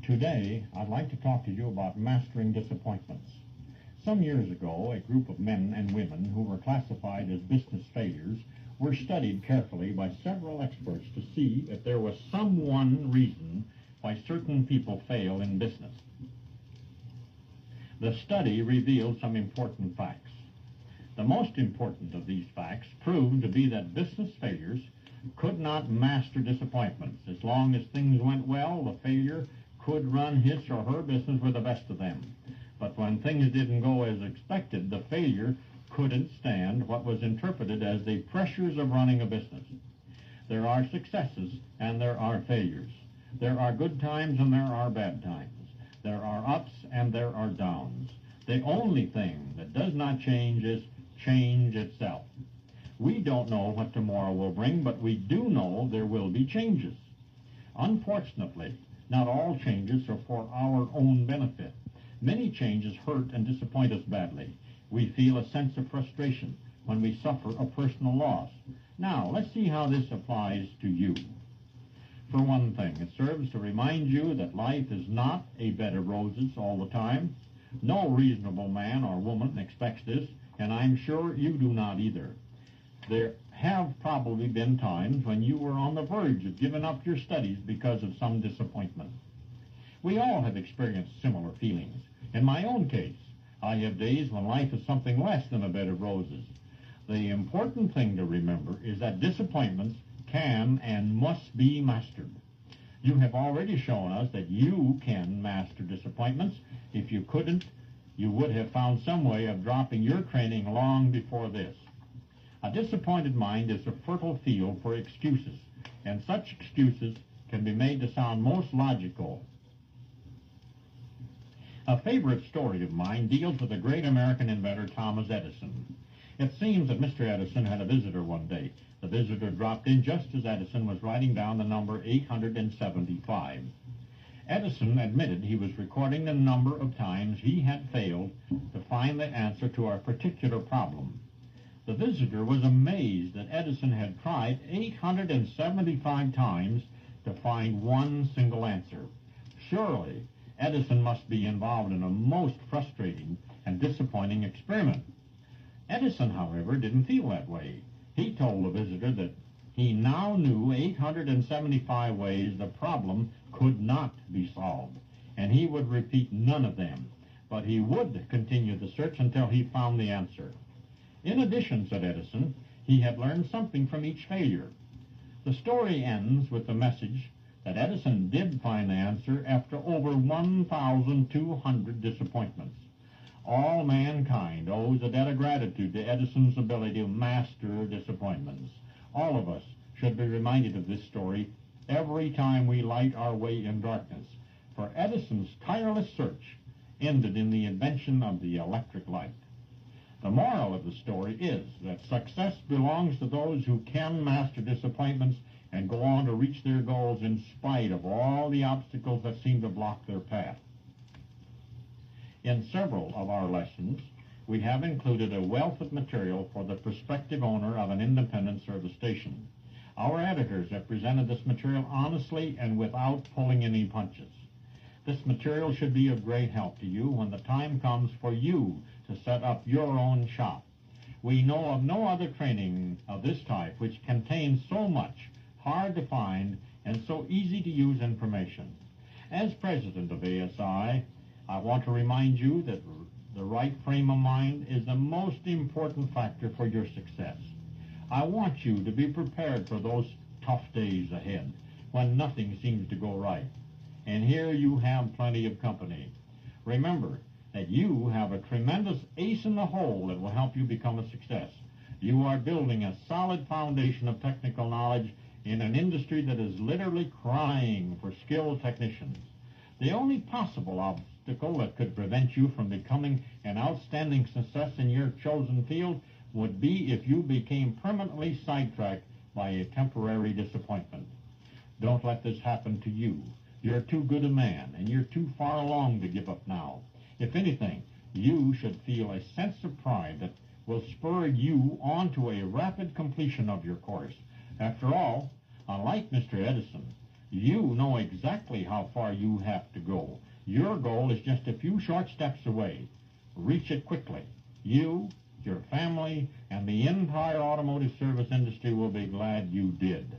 Today, I'd like to talk to you about mastering disappointments. Some years ago, a group of men and women who were classified as business failures were studied carefully by several experts to see if there was some one reason why certain people fail in business. The study revealed some important facts. The most important of these facts proved to be that business failures could not master disappointments. As long as things went well, the failure could run his or her business with the best of them. But when things didn't go as expected, the failure couldn't stand what was interpreted as the pressures of running a business. There are successes and there are failures. There are good times and there are bad times. There are ups and there are downs. The only thing that does not change is change itself. We don't know what tomorrow will bring, but we do know there will be changes. Unfortunately, not all changes are for our own benefit. Many changes hurt and disappoint us badly. We feel a sense of frustration when we suffer a personal loss. Now, let's see how this applies to you. For one thing, it serves to remind you that life is not a bed of roses all the time. No reasonable man or woman expects this, and I'm sure you do not either. There have probably been times when you were on the verge of giving up your studies because of some disappointment. We all have experienced similar feelings. In my own case, I have days when life is something less than a bed of roses. The important thing to remember is that disappointments can and must be mastered. You have already shown us that you can master disappointments. If you couldn't, you would have found some way of dropping your training long before this. A disappointed mind is a fertile field for excuses, and such excuses can be made to sound most logical. A favorite story of mine deals with the great American inventor Thomas Edison. It seems that Mr. Edison had a visitor one day. The visitor dropped in just as Edison was writing down the number 875. Edison admitted he was recording the number of times he had failed to find the answer to a particular problem. The visitor was amazed that Edison had tried 875 times to find one single answer. Surely, Edison must be involved in a most frustrating and disappointing experiment. Edison, however, didn't feel that way. He told the visitor that he now knew 875 ways the problem could not be solved, and he would repeat none of them, but he would continue the search until he found the answer. In addition, said Edison, he had learned something from each failure. The story ends with the message that Edison did find the answer after over 1,200 disappointments. All mankind owes a debt of gratitude to Edison's ability to master disappointments. All of us should be reminded of this story every time we light our way in darkness, for Edison's tireless search ended in the invention of the electric light. The moral of the story is that success belongs to those who can master disappointments and go on to reach their goals in spite of all the obstacles that seem to block their path. In several of our lessons, we have included a wealth of material for the prospective owner of an independent service station. Our editors have presented this material honestly and without pulling any punches. This material should be of great help to you when the time comes for you to set up your own shop. We know of no other training of this type which contains so much hard to find and so easy to use information. As president of ASI, I want to remind you that the right frame of mind is the most important factor for your success. I want you to be prepared for those tough days ahead when nothing seems to go right. And here you have plenty of company. Remember that you have a tremendous ace in the hole that will help you become a success. You are building a solid foundation of technical knowledge in an industry that is literally crying for skilled technicians. The only possible obstacle that could prevent you from becoming an outstanding success in your chosen field would be if you became permanently sidetracked by a temporary disappointment. Don't let this happen to you. You're too good a man, and you're too far along to give up now. If anything, you should feel a sense of pride that will spur you on to a rapid completion of your course. After all, unlike Mr. Edison, You know exactly how far you have to go. Your goal is just a few short steps away. Reach it quickly. You, your family, and the entire automotive service industry will be glad you did.